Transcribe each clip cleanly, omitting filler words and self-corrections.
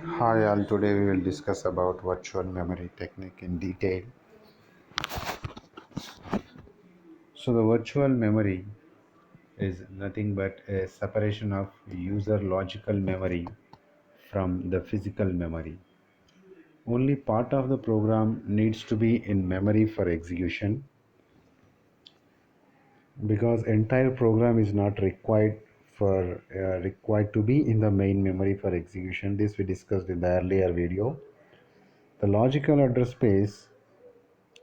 Hi all, today we will discuss about virtual memory technique in detail. So the virtual memory is nothing but a separation of user logical memory from the physical memory. Only part of the program needs to be in memory for execution because entire program is not required to be in the main memory for execution. This we discussed in the earlier video. The logical address space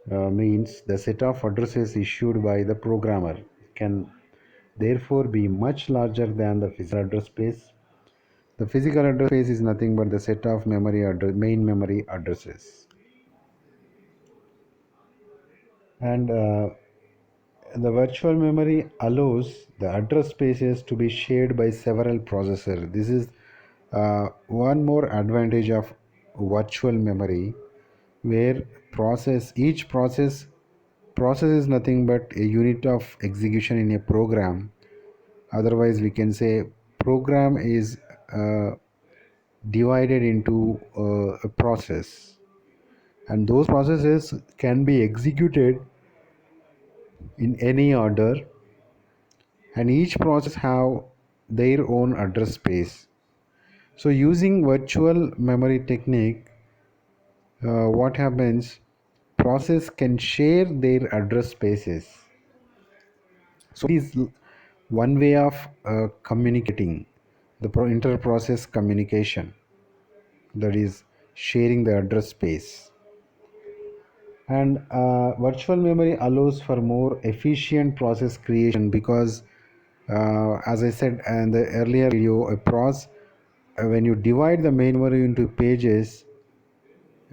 means the set of addresses issued by the programmer can therefore be much larger than the physical address space. The physical address space is nothing but the set of main memory addresses. And the virtual memory allows the address spaces to be shared by several processors. This is one more advantage of virtual memory, where each process is nothing but a unit of execution in a program. Otherwise we can say program is uh, divided into a process, and those processes can be executed in any order, and each process have their own address space. So using virtual memory technique, what happens, process can share their address spaces. So it is one way of communicating, the inter-process communication, that is sharing the address space. And virtual memory allows for more efficient process creation because as I said in the earlier video, when you divide the main memory into pages,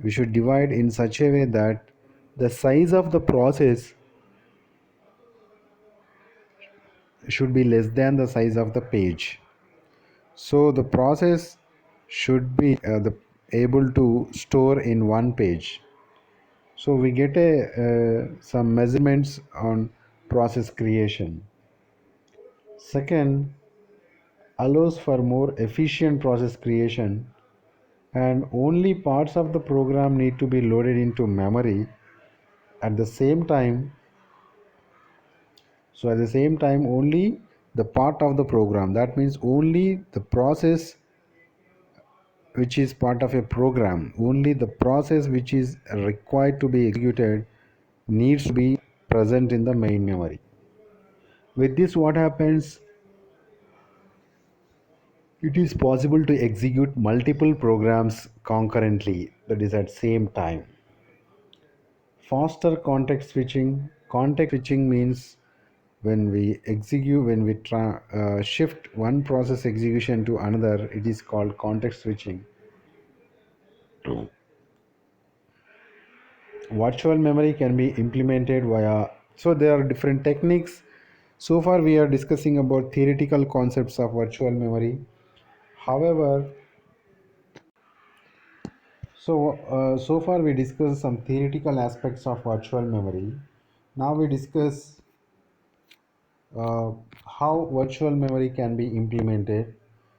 we should divide in such a way that the size of the process should be less than the size of the page. So the process should be able to store in one page. So we get some measurements on process creation. Second, allows for more efficient process creation, and only parts of the program need to be loaded into memory at the same time. So at the same time, only the part of the program, that means only the process which is part of a program, only the process which is required to be executed needs to be present in the main memory. With this, what happens? It is possible to execute multiple programs concurrently, that is at same time. Faster context switching. Context switching means when we shift one process execution to another, it is called context switching. Virtual memory can be implemented via, so there are different techniques. So far we are discussing about theoretical concepts of virtual memory. However, so far we discussed some theoretical aspects of virtual memory. Now we discuss uh, how virtual memory can be implemented.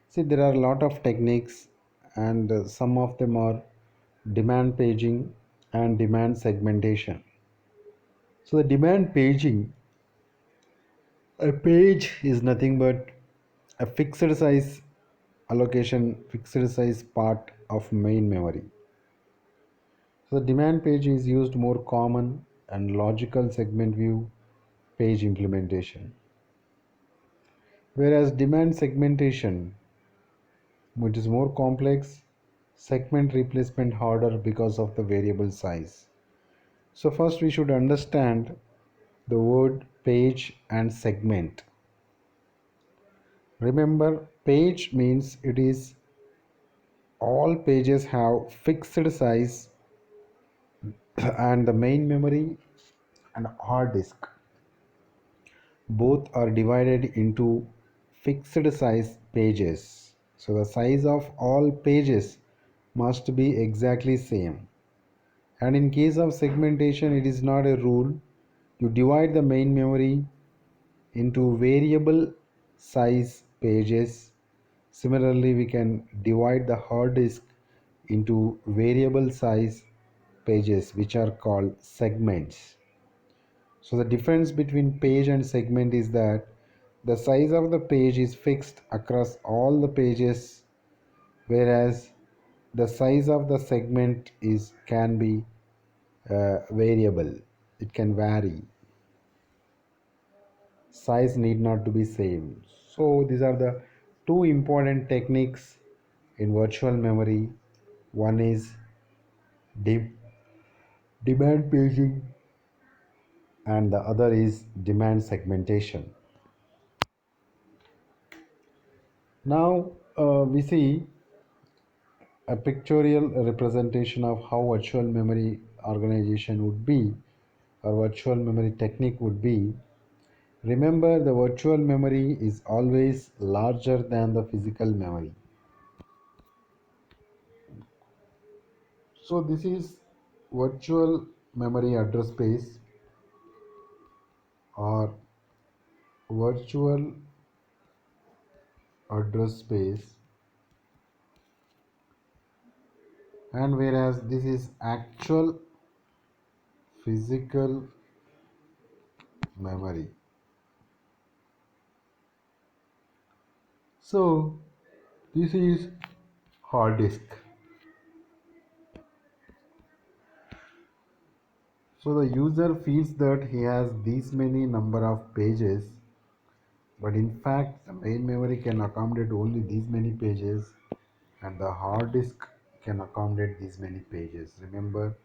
See, there are a lot of techniques, and some of them are demand paging and demand segmentation. So the demand paging, a page is nothing but a fixed size fixed size part of main memory. So the demand page is used more common and logical segment view page implementation. Whereas demand segmentation, which is more complex, segment replacement harder because of the variable size. So first we should understand the word page and segment. Remember, page means it is all pages have fixed size and the main memory and hard disk both are divided into fixed size pages. So the size of all pages must be exactly same. And in case of segmentation, it is not a rule. You divide the main memory into variable size pages. Similarly, we can divide the hard disk into variable size pages, which are called segments. So the difference between page and segment is that the size of the page is fixed across all the pages, whereas the size of the segment is can be variable. It can vary. Size need not to be same. So these are the two important techniques in virtual memory. One is de- demand paging and the other is demand segmentation. Now we see a pictorial representation of how virtual memory organization would be or virtual memory technique would be. Remember, the virtual memory is always larger than the physical memory. So this is virtual memory address space or virtual address space, and whereas this is actual physical memory. So this is hard disk. So the user feels that he has these many number of pages, but in fact the main memory can accommodate only these many pages and the hard disk can accommodate these many pages. Remember,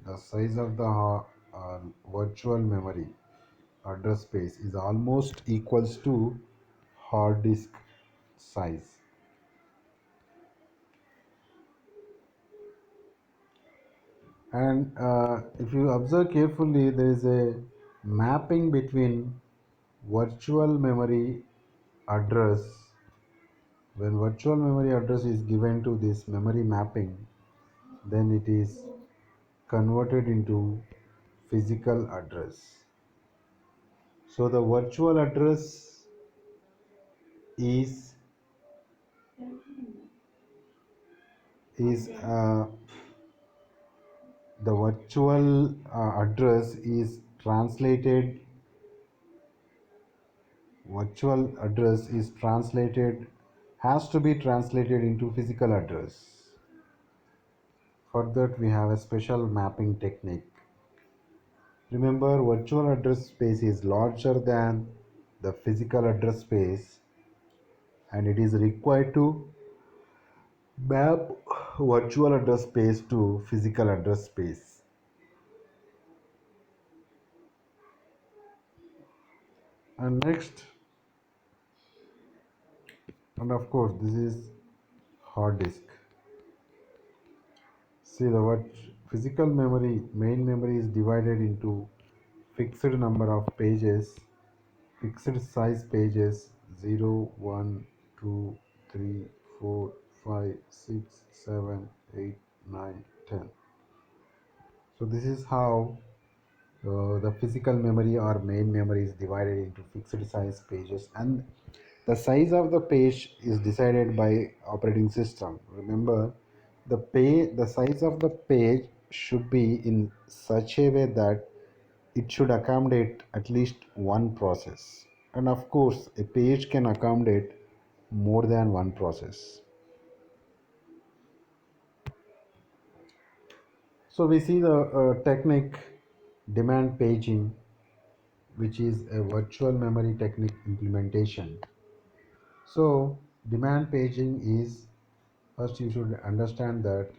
the size of the virtual memory address space is almost equals to hard disk size. And if you observe carefully, there is a mapping between virtual memory address. When virtual memory address is given to this memory mapping, then it is converted into physical address. So the virtual address is is the virtual address is translated virtual address is translated has to be translated into physical address. For that we have a special mapping technique. Remember, virtual address space is larger than the physical address space and it is required to map virtual address space to physical address space. And next, and of course this is hard disk. See, the what physical memory, main memory is divided into fixed number of pages, fixed size pages 0, 1, 2, 3, 4, 5, 6, 7, 8, 9, 10. So this is how the physical memory or main memory is divided into fixed size pages, and the size of the page is decided by operating system. Remember, the size of the page should be in such a way that it should accommodate at least one process, and of course a page can accommodate more than one process. So we see the technique demand paging, which is a virtual memory technique implementation. So demand paging is, first you should understand that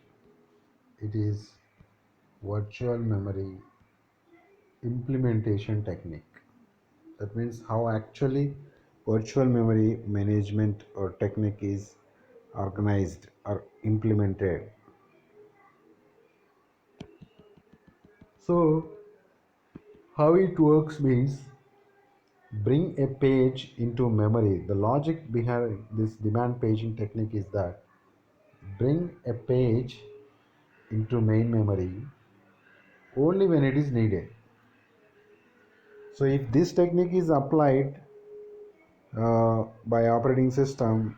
it is virtual memory implementation technique. That means how actually virtual memory management or technique is organized or implemented. So how it works means bring a page into memory. The logic behind this demand paging technique is that bring a page into main memory only when it is needed. So if this technique is applied by operating system,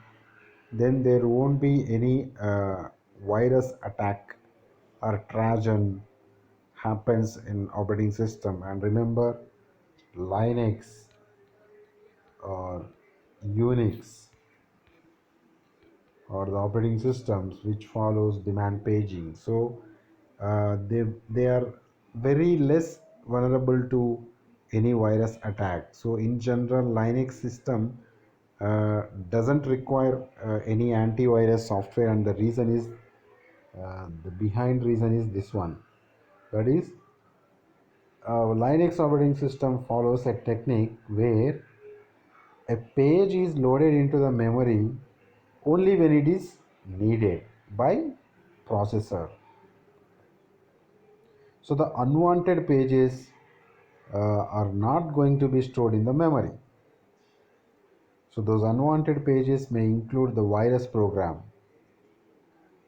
then there won't be any virus attack or Trojan happens in operating system. And remember, Linux or Unix or the operating systems which follows demand paging. So they are very less vulnerable to any virus attack. So in general, Linux system doesn't require any antivirus software, and the reason is the behind reason is this one. That is, Linux operating system follows a technique where a page is loaded into the memory only when it is needed by processor. So the unwanted pages are not going to be stored in the memory. So those unwanted pages may include the virus program.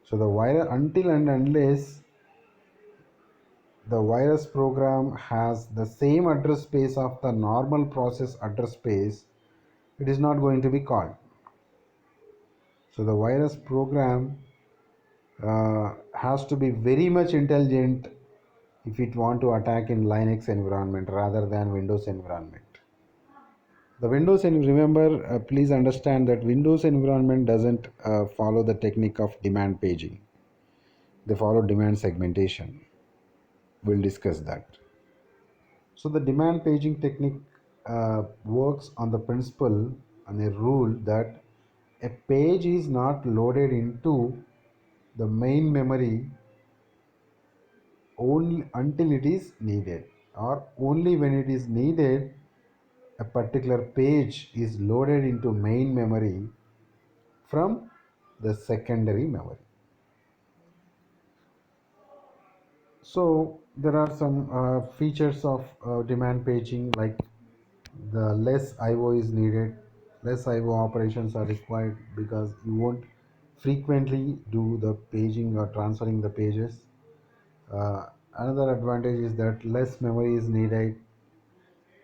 So the virus, until and unless the virus program has the same address space of the normal process address space, it is not going to be called. So the virus program has to be very much intelligent if it want to attack in Linux environment rather than Windows environment. The Windows, and remember, please understand that Windows environment doesn't follow the technique of demand paging. They follow demand segmentation. We'll discuss that. So the demand paging technique works on the principle and a rule that a page is not loaded into the main memory only until it is needed, or only when it is needed a particular page is loaded into main memory from the secondary memory. So there are some features of demand paging, like the less IO is needed, less IO operations are required because you won't frequently do the paging or transferring the pages. Another advantage is that less memory is needed.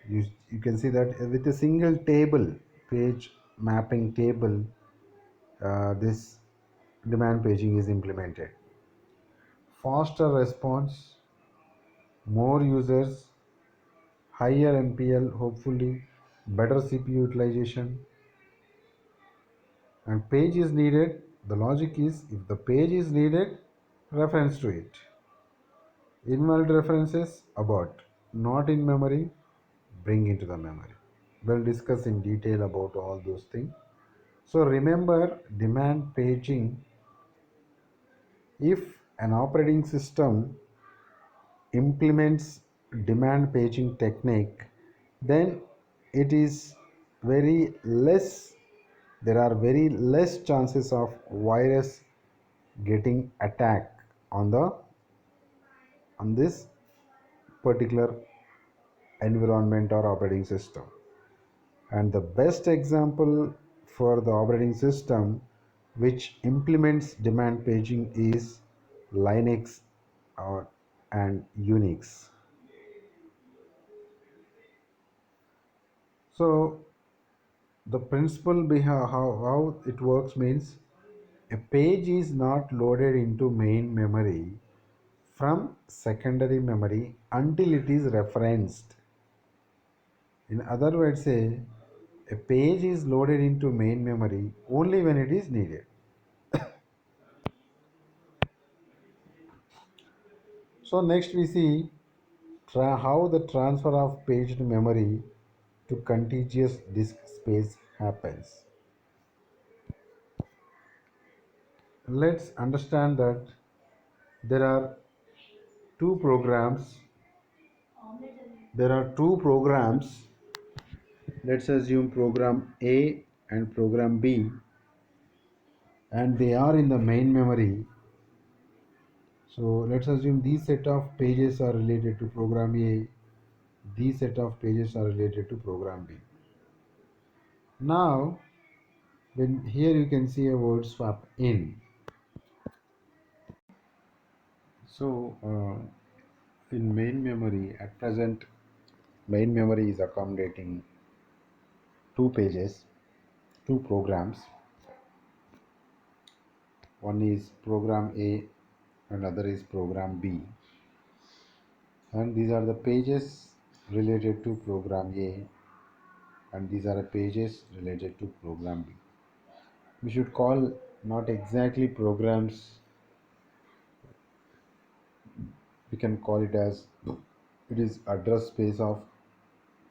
You can see that with a single table, page mapping table, this demand paging is implemented. Faster response, more users, higher NPL, hopefully, better CPU utilization, and page is needed. The logic is, if the page is needed, reference to it. Invalid references, abort. Not in memory, bring into the memory. We'll discuss in detail about all those things. So remember, demand paging, if an operating system implements demand paging technique, then it is very less, there are very less chances of virus getting attack on the on this particular environment or operating system. And the best example for the operating system which implements demand paging is Linux or and Unix. So the principle behind how it works means a page is not loaded into main memory from secondary memory until it is referenced. In other words, say a page is loaded into main memory only when it is needed. So next we see how the transfer of paged memory to contiguous disk space happens. Let's understand that there are two programs. There are two programs. Let's assume program A and program B, and they are in the main memory. So let's assume these set of pages are related to program A, these set of pages are related to program B. Now, when here you can see a word swap in. So in main memory at present, main memory is accommodating two pages, two programs. One is program A and other is program B, and these are the pages related to program A, and these are the pages related to program B. We should call not exactly programs, we can call it as it is address space of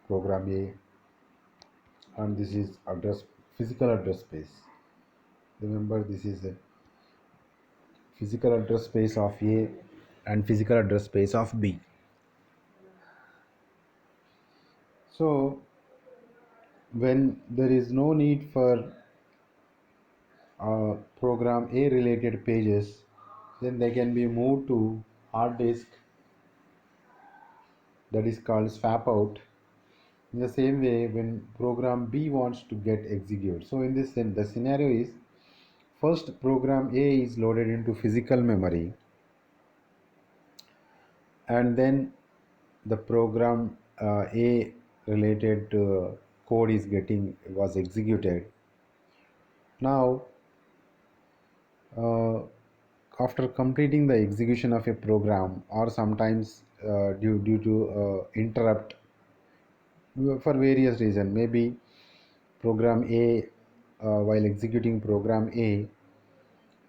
program A, and this is address physical address space. Remember, this is a physical address space of A and physical address space of B. So when there is no need for program A related pages, then they can be moved to hard disk, that is called swap out. In the same way, when program B wants to get executed, so in this the scenario is first program A is loaded into physical memory, and then the program A related code is getting was executed. Now uh, after completing the execution of a program, or sometimes due to interrupt for various reasons, maybe program A, while executing program A,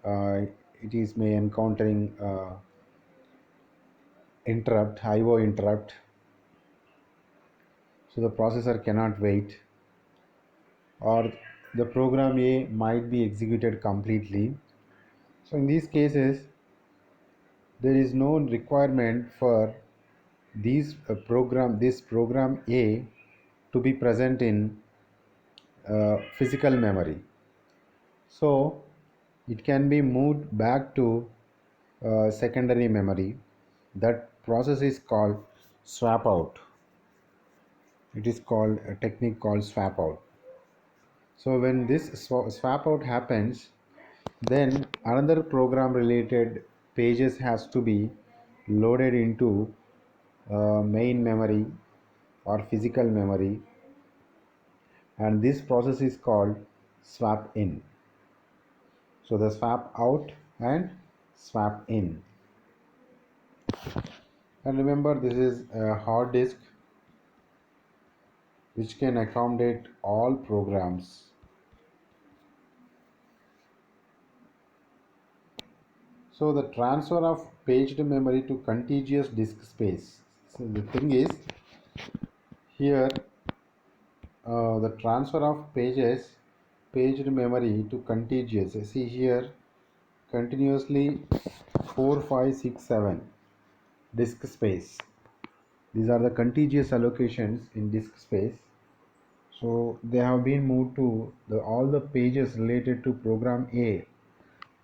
uh, it is may encountering interrupt, IO interrupt, so the processor cannot wait, or the program A might be executed completely. So in these cases, there is no requirement for this program A to be present in physical memory. So it can be moved back to secondary memory. That process is called swap out. It is called a technique called swap out. So when this swap out happens, then another program related pages has to be loaded into main memory or physical memory, and this process is called swap in. So the swap out and swap in. And remember, this is a hard disk which can accommodate all programs. So the transfer of paged memory to contiguous disk space. So the thing is here, the transfer of paged memory to contiguous. See here, continuously 4, 5, 6, 7 disk space. These are the contiguous allocations in disk space. So they have been moved to all the pages related to program A.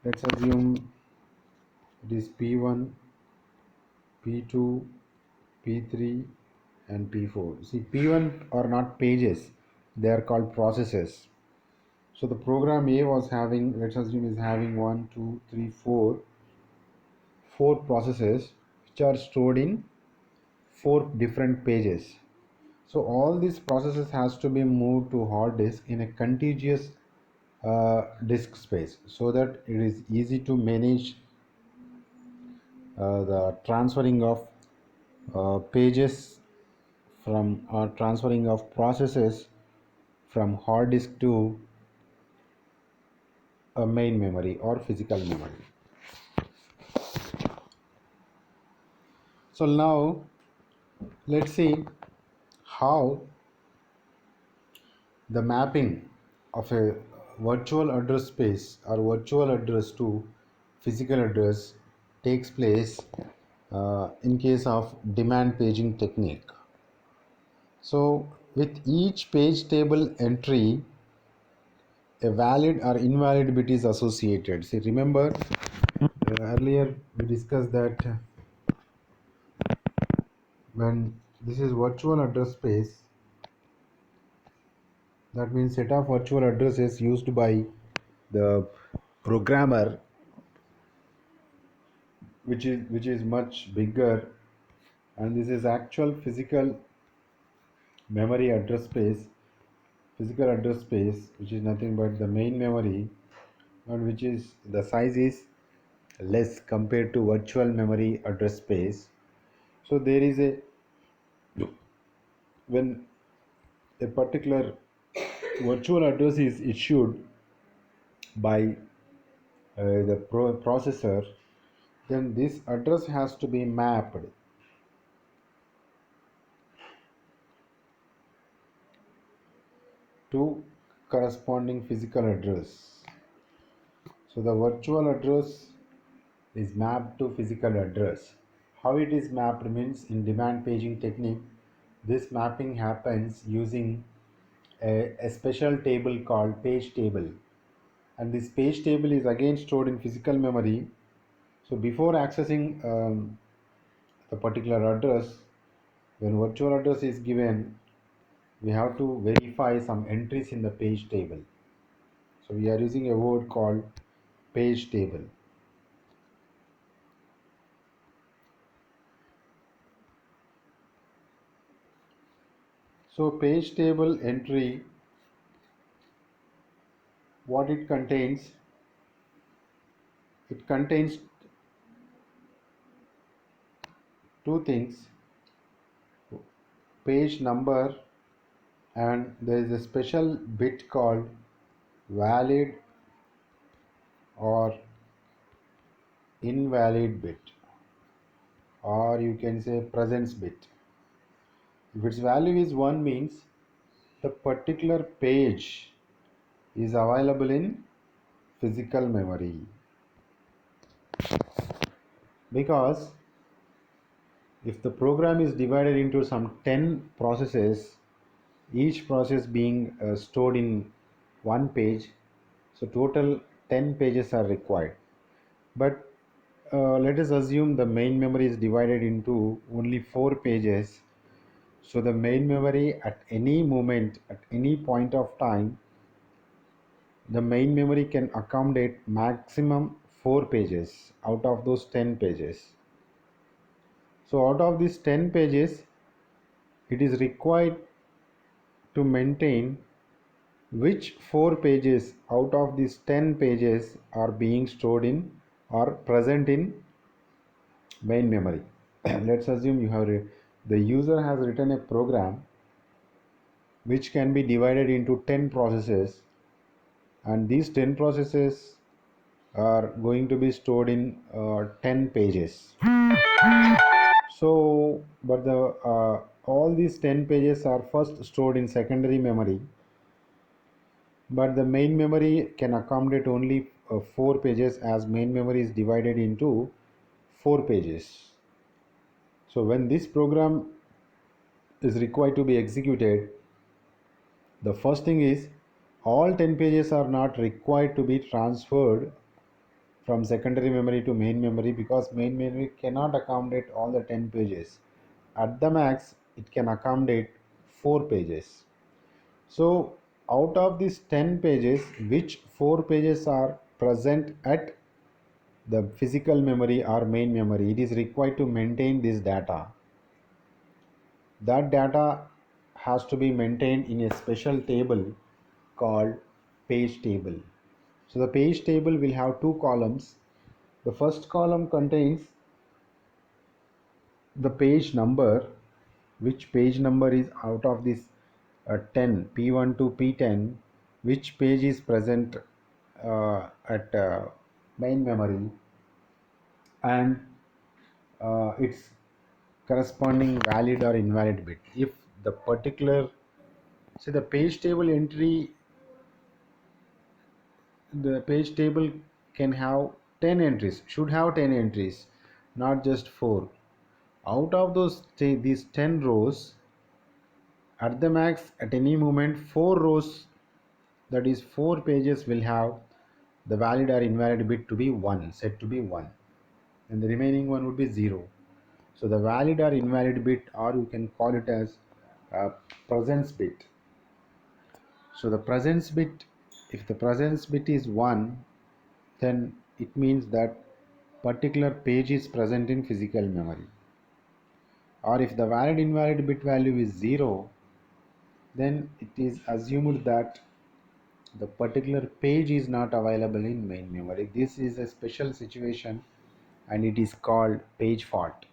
Let's assume it is P1, P2, P3 and P4. See, P1 are not pages, they are called processes. So the program A was having, let's assume is having 1, 2, 3, 4 processes which are stored in 4 different pages. So all these processes has to be moved to hard disk in a contiguous disk space, so that it is easy to manage the transferring of pages from or transferring of processes from hard disk to a main memory or physical memory. So now let's see how the mapping of a virtual address space or virtual address to physical address takes place in case of demand paging technique. So with each page table entry, a valid or invalid bit is associated. See, remember earlier we discussed that when this is virtual address space, that means set of virtual addresses used by the programmer, which is much bigger, and this is actual physical memory address space, physical address space, which is nothing but the main memory, and which is the size is less compared to virtual memory address space. So there is a, when a particular virtual address is issued by the processor, then this address has to be mapped to corresponding physical address. So the virtual address is mapped to physical address. How it is mapped means in demand paging technique, this mapping happens using a special table called page table, and this page table is again stored in physical memory. So before accessing the particular address, when virtual address is given, we have to verify some entries in the page table. So we are using a word called page table. So page table entry, what it contains two things: page number, and there is a special bit called valid or invalid bit, or you can say presence bit. If its value is 1 means the particular page is available in physical memory, because if the program is divided into some 10 processes, each process being stored in one page, so total 10 pages are required. But let us assume the main memory is divided into only 4 pages. So the main memory at any moment, at any point of time, the main memory can accommodate maximum 4 pages out of those 10 pages. So out of these 10 pages, it is required to maintain which 4 pages out of these 10 pages are being stored in or present in main memory. Let's assume the user has written a program which can be divided into 10 processes, and these 10 processes are going to be stored in 10 pages. So but the all these 10 pages are first stored in secondary memory, but the main memory can accommodate only 4 pages, as main memory is divided into 4 pages. So when this program is required to be executed, the first thing is all 10 pages are not required to be transferred from secondary memory to main memory, because main memory cannot accommodate all the 10 pages. At the max it can accommodate 4 pages. So out of these 10 pages, which 4 pages are present at the physical memory or main memory, it is required to maintain this data. That data has to be maintained in a special table called page table. So the page table will have two columns. The first column contains the page number, which page number is out of this 10 p1 to p10, which page is present at main memory, and its corresponding valid or invalid bit. If the particular, say, the page table entry, the page table can have 10 entries, should have 10 entries, not just 4. Out of those these 10 rows, at the max at any moment 4 rows, that is 4 pages, will have the valid or invalid bit to be 1, set to be 1, and the remaining one would be 0. So the valid or invalid bit, or you can call it as presence bit. So the presence bit, if the presence bit is 1, then it means that particular page is present in physical memory. Or if the valid invalid bit value is 0, then it is assumed that the particular page is not available in main memory. This is a special situation and it is called page fault.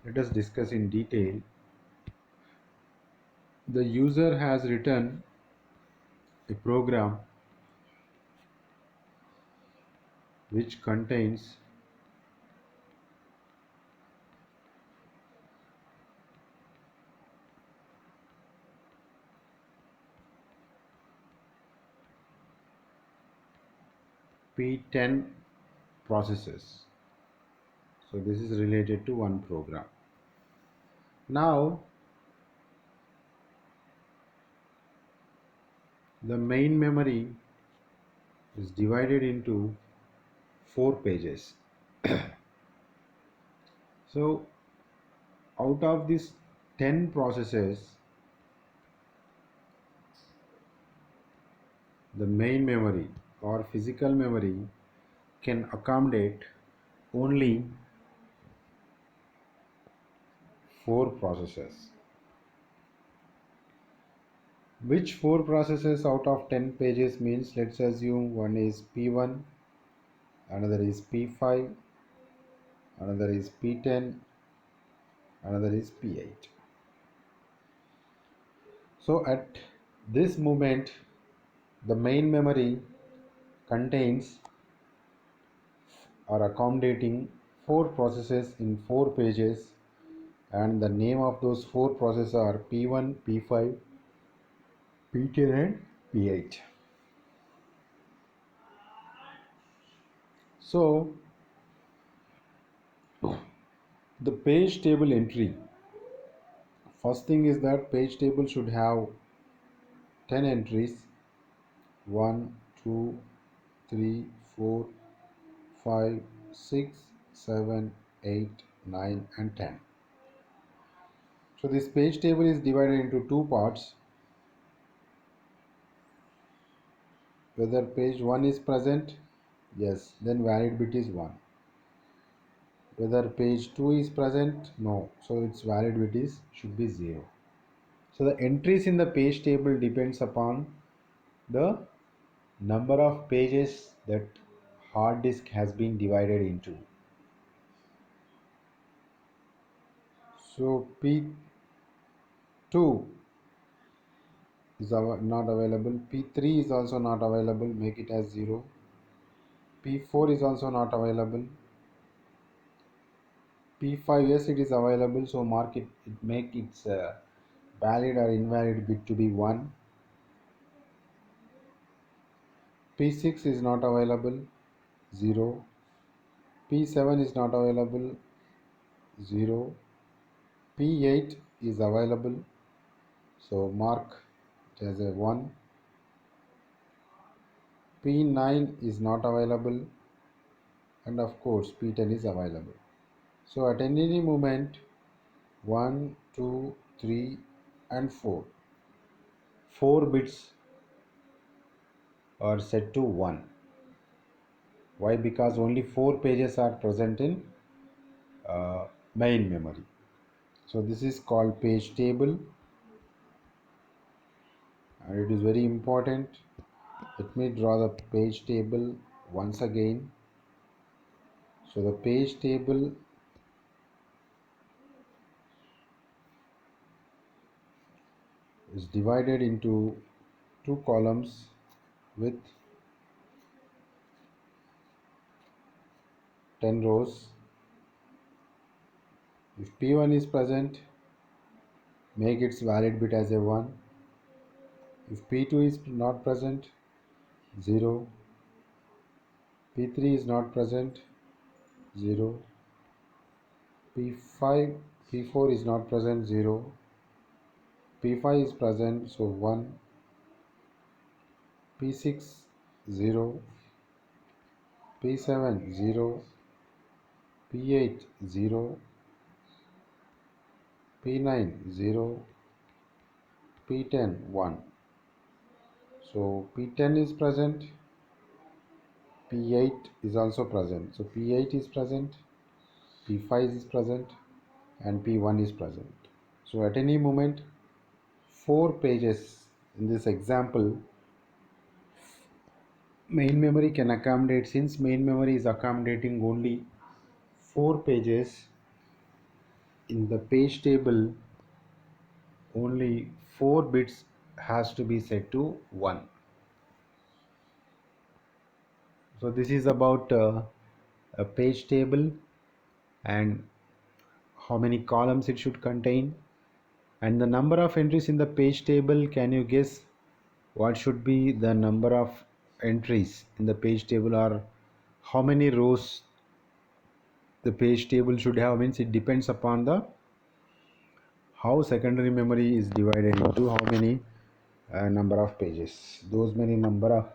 Let us discuss in detail. The user has written a program which contains P10 processes. So this is related to one program. Now the main memory is divided into 4 pages. So out of these 10 processes, the main memory or physical memory can accommodate only 4 processes. Which 4 processes out of 10 pages means, let's assume one is P1, another is P5, another is P10, another is P8. So at this moment, the main memory contains or accommodating 4 processes in 4 pages, and the name of those 4 processes are P1, P5, P10 and P8. So the page table entry, first thing is that page table should have 10 entries: 1, 2, 3, 4, 5, 6, 7, 8, 9 and 10. So this page table is divided into 2 parts. Whether page 1 is present, yes, then valid bit is 1. Whether page 2 is present, no, so its valid bit is should be 0. So the entries in the page table depends upon the number of pages that hard disk has been divided into. So P2 is not available, P3 is also not available, make it as 0. P4 is also not available. P5, yes, it is available, so mark it, make its valid or invalid bit to be 1. P6 is not available, 0. P7 is not available, 0. P8 is available, so mark it as a 1. P9 is not available, and of course P10 is available. So at any moment 1, 2, 3 and 4, 4 bits are set to 1. Why? Because only 4 pages are present in main memory. So this is called page table, and it is very important. Let me draw the page table once again. So the page table is divided into 2 columns with 10 rows. If P1 is present, make its valid bit as a 1. If P2 is not present, 0. P3 is not present, 0. P5, P4 is not present, 0. P5 is present, so 1. P6, 0. P7, 0. P8, 0. P9, 0. P10, 1. So P10 is present, P8 is also present. So P8 is present, P5 is present, and P1 is present. So at any moment, 4 pages in this example Main memory can accommodate, since main memory is accommodating only 4 pages, in the page table only 4 bits has to be set to 1. So this is about a page table and how many columns it should contain, and the number of entries in the page table. Can you guess what should be the number of entries in the page table, or how many rows the page table should have? Means it depends upon the how secondary memory is divided into how many number of pages. Those many number of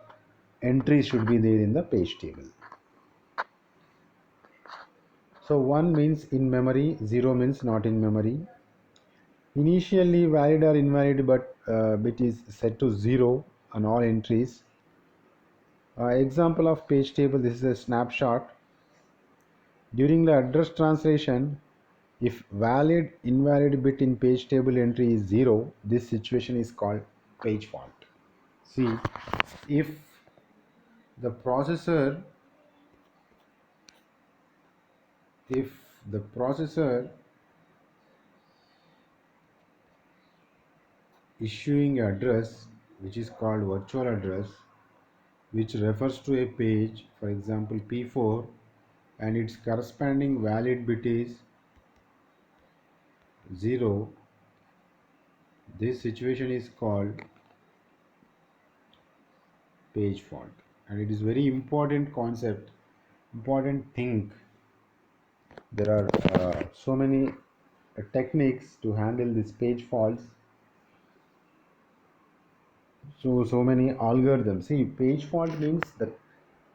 entries should be there in the page table. So 1 means in memory, 0 means not in memory. Initially valid or invalid, but bit is set to 0 on all entries. Example of page table, this is a snapshot. During the address translation, if valid invalid bit in page table entry is 0, this situation is called page fault. See, if the processor if the processor issuing address which is called virtual address, which refers to a page, for example P4, and its corresponding valid bit is 0, this situation is called page fault. And it is very important concept, important thing. There are so many techniques to handle this page faults. So many algorithms. See, page fault means the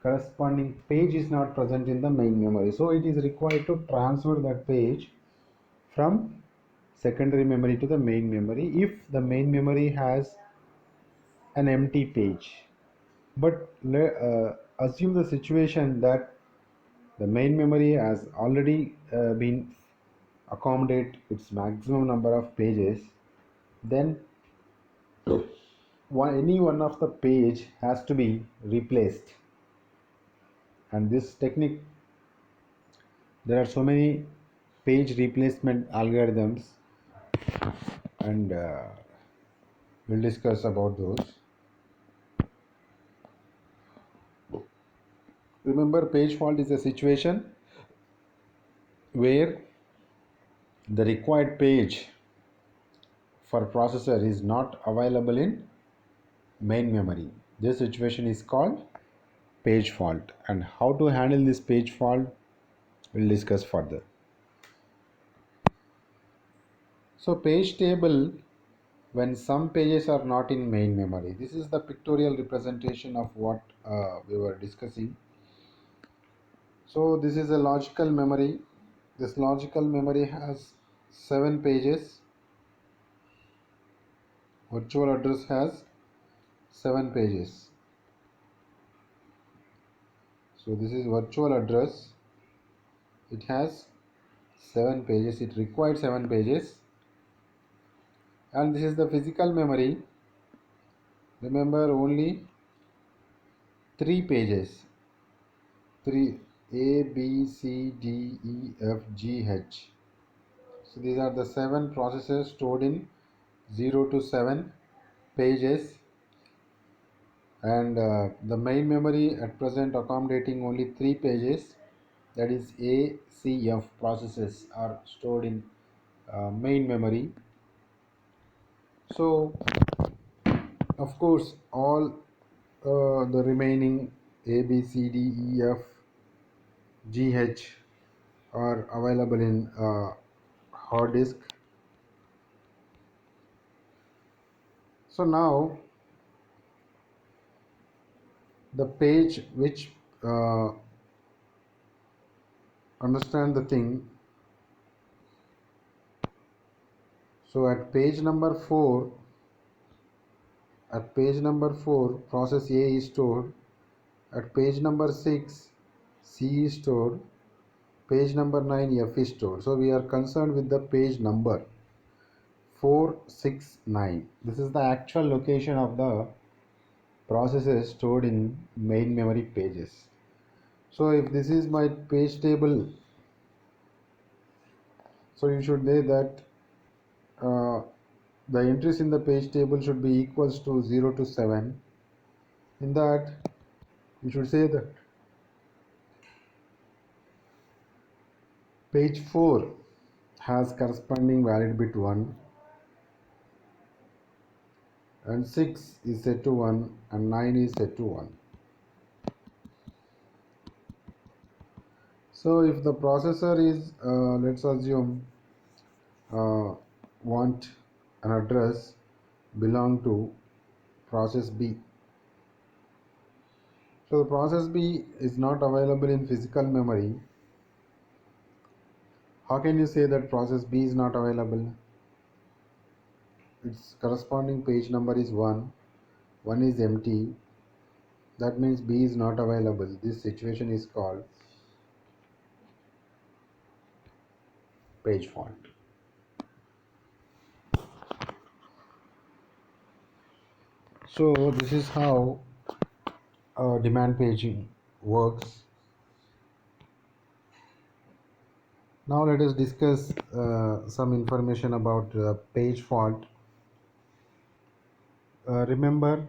corresponding page is not present in the main memory, so it is required to transfer that page from secondary memory to the main memory if the main memory has an empty page. But assume the situation that the main memory has already been accommodate its maximum number of pages, then any one of the page has to be replaced. And this technique, there are so many page replacement algorithms, and we'll discuss about those. Remember, page fault is a situation where the required page for processor is not available in main memory. This situation is called page fault, and how to handle this page fault we'll discuss further. So page table, when some pages are not in main memory, this is the pictorial representation of what we were discussing. So this is a logical memory. This logical memory has 7 pages. Virtual address has 7 pages. So this is virtual address. It has 7 pages. It required 7 pages. And this is the physical memory. Remember, only 3 pages. 3, A, B, C, D, E, F, G, H. So these are the 7 processes stored in 0 to 7 pages, and the main memory at present accommodating only 3 pages, that is A, C, F processes are stored in main memory. So of course all the remaining A, B, C, D, E, F, G, H are available in hard disk. So now the page which understand the thing. So at page number 4, process A is stored. At page number 6, C is stored. Page number 9, F is stored. So we are concerned with the page number 469. This is the actual location of the processes stored in main memory pages. So if this is my page table, so you should say that uh, the entries in the page table should be equals to 0 to 7. In that, you should say that page 4 has corresponding valid bit 1, and 6 is set to 1, and 9 is set to 1. So if the processor is, let's assume, want an address belong to process B. So the process B is not available in physical memory. How can you say that process B is not available? Its corresponding page number is 1. 1 is empty. That means B is not available. This situation is called page fault. So this is how demand paging works. Now let us discuss some information about page fault. Remember,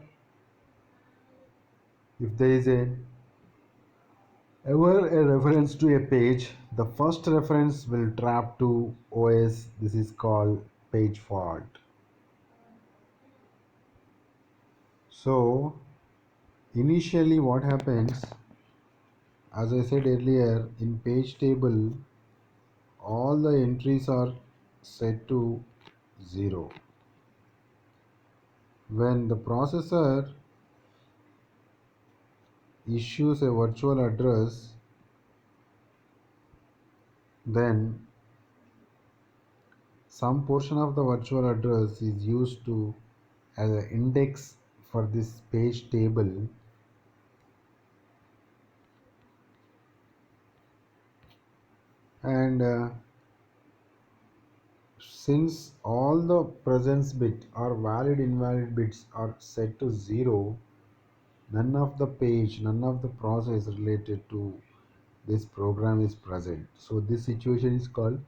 if there is ever a reference to a page, the first reference will trap to OS. This is called page fault. So initially what happens, as I said earlier, in page table all the entries are set to 0. When the processor issues a virtual address, then some portion of the virtual address is used to as an index for this page table, and since all the presence bit or valid invalid bits are set to 0, none of the process related to this program is present. So this situation is called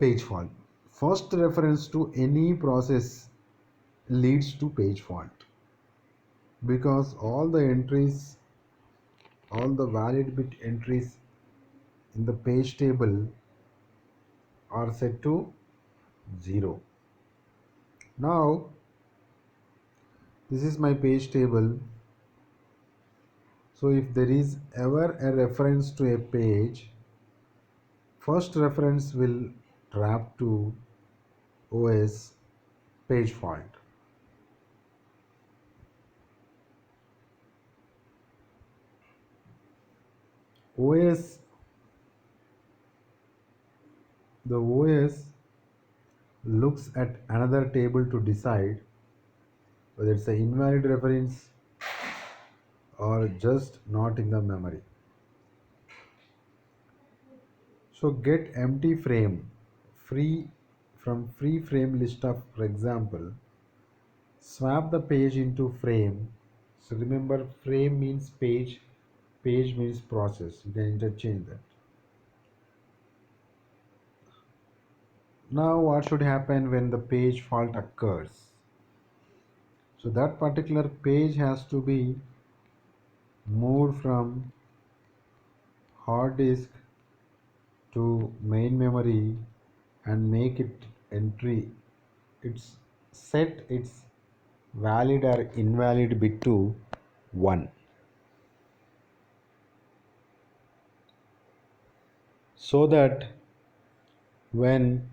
page fault. First reference to any process leads to page fault because all the valid bit entries in the page table are set to 0. Now this is my page table. So if there is ever a reference to a page, first reference will trap to OS page fault. OS the OS looks at another table to decide whether it's an invalid reference or just not in the memory. So get empty frame free from free frame list of, for example, swap the page into frame. So remember, frame means page, page means process. You can interchange that. Now what should happen when the page fault occurs? So that particular page has to be moved from hard disk to main memory and make it entry. It's set its valid or invalid bit to 1. So that when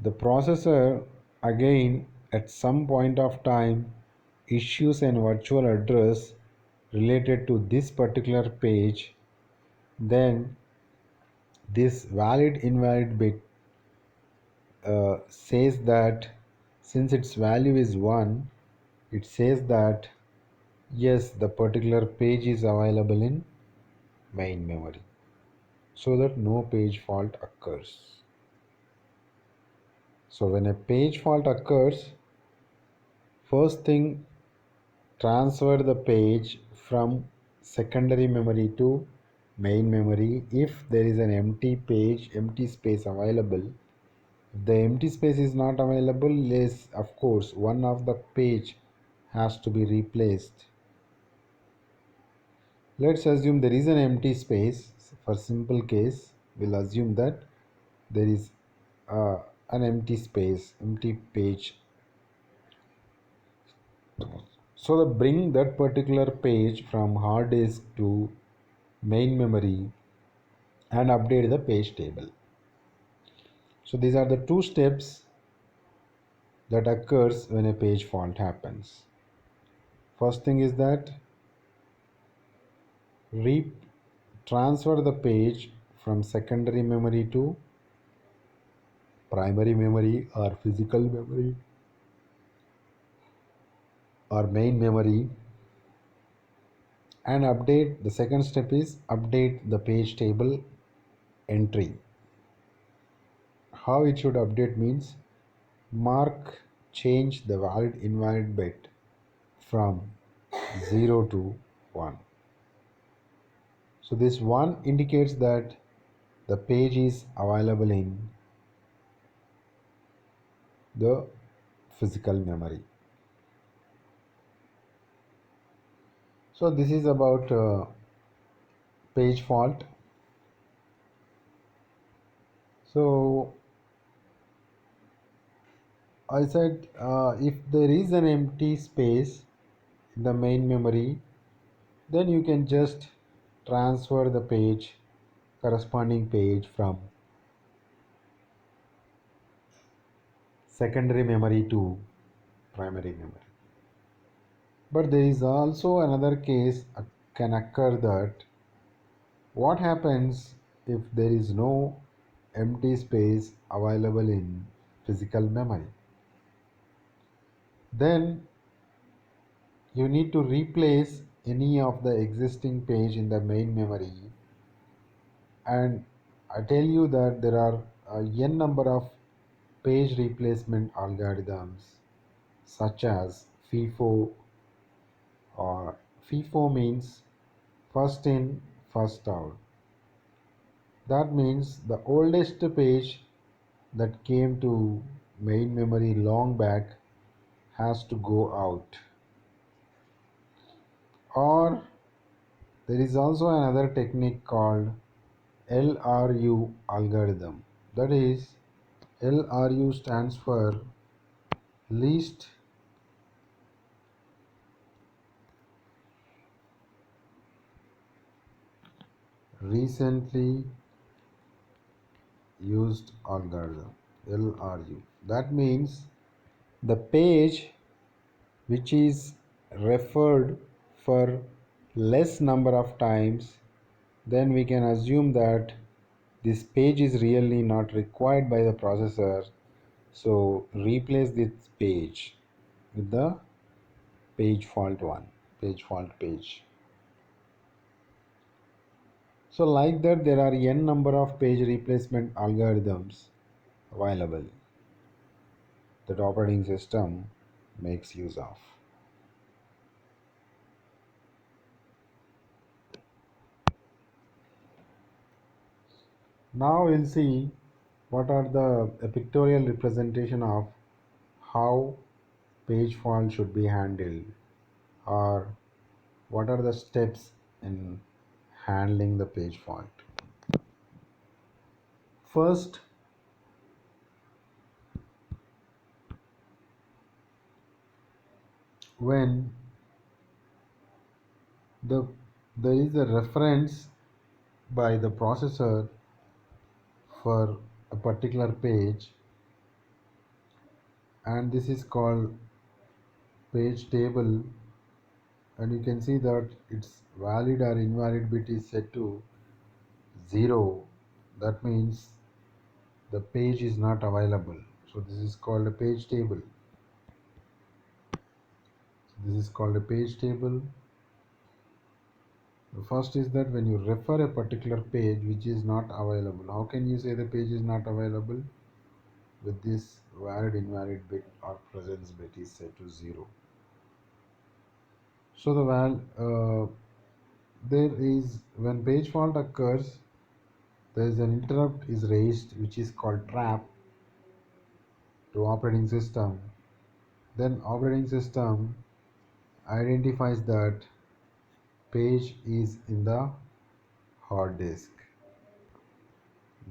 the processor again at some point of time issues an virtual address related to this particular page, then this valid invalid bit says that since its value is 1, it says that yes, the particular page is available in main memory, so that no page fault occurs. So when a page fault occurs, First thing, transfer the page from secondary memory to main memory. If there is an empty page, empty space available, if the empty space is not available, yes, of course, one of the page has to be replaced. Let's assume there is an empty space. For simple case, we'll assume that there is an empty space, empty page. So bring that particular page from hard disk to main memory and update the page table. So these are the two steps that occurs when a page fault happens. First thing is that transfer the page from secondary memory to primary memory or physical memory or main memory, and update. The second step is update the page table entry. How it should update means mark change the valid invalid bit from 0 to 1. So this 1 indicates that the page is available in the physical memory. So this is about page fault. So I said if there is an empty space in the main memory, then you can just transfer the page, corresponding page, from secondary memory to primary memory. But there is also another case can occur, that what happens if there is no empty space available in physical memory. Then you need to replace any of the existing page in the main memory, and I tell you that there are n number of page replacement algorithms such as FIFO, or FIFO means first in first out. That means the oldest page that came to main memory long back has to go out. Or there is also another technique called LRU algorithm. That is, LRU stands for least recently used algorithm. LRU. That means the page which is referred for less number of times, then we can assume that this page is really not required by the processor. So replace this page with the page fault one, page fault page. So like that, there are n number of page replacement algorithms available that operating system makes use of. Now we'll see what are the pictorial representation of how page fault should be handled, or what are the steps in handling the page fault. First, when the there is a reference by the processor for a particular page, and this is called page table, and you can see that its valid or invalid bit is set to 0. That means the page is not available. So this is called a page table. This is called a page table. The first is that when you refer a particular page which is not available, how can you say the page is not available? With this valid invalid bit or presence bit is set to 0. So there is when page fault occurs, there is an interrupt is raised which is called trap to operating system. Then operating system identifies that page is in the hard disk.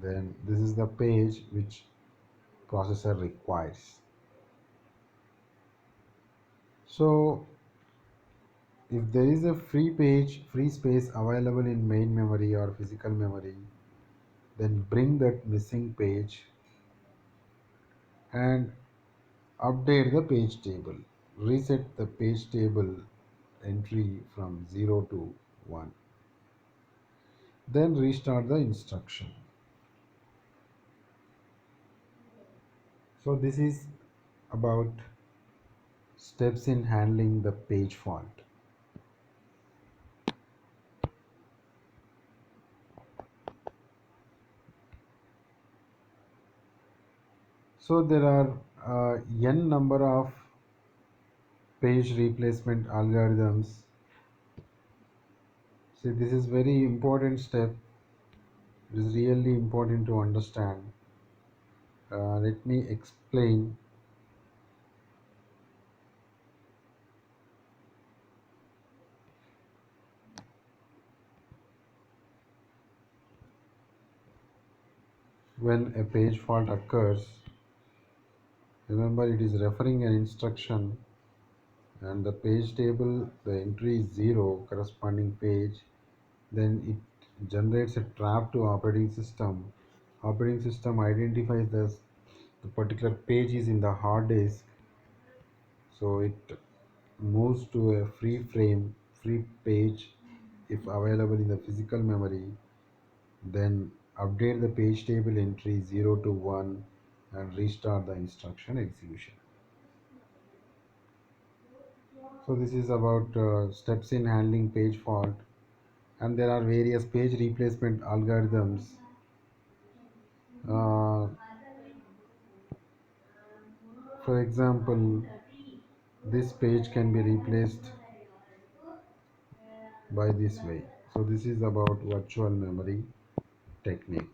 Then this is the page which processor requires. So if there is a free space available in main memory or physical memory, then bring that missing page and update the page table. Reset the page table entry from 0 to 1. Then restart the instruction. So this is about steps in handling the page fault. So there are n number of page replacement algorithms. See, this is very important step. It is really important to understand. Let me explain. When a page fault occurs, remember it is referring an instruction and the page table, the entry is 0, corresponding page, then it generates a trap to operating system. Operating system identifies the particular page is in the hard disk, so it moves to a free page if available in the physical memory, then update the page table entry 0 to 1 and restart the instruction execution. So this is about steps in handling page fault, and there are various page replacement algorithms. Uh, for example, this page can be replaced by this way. So this is about virtual memory technique.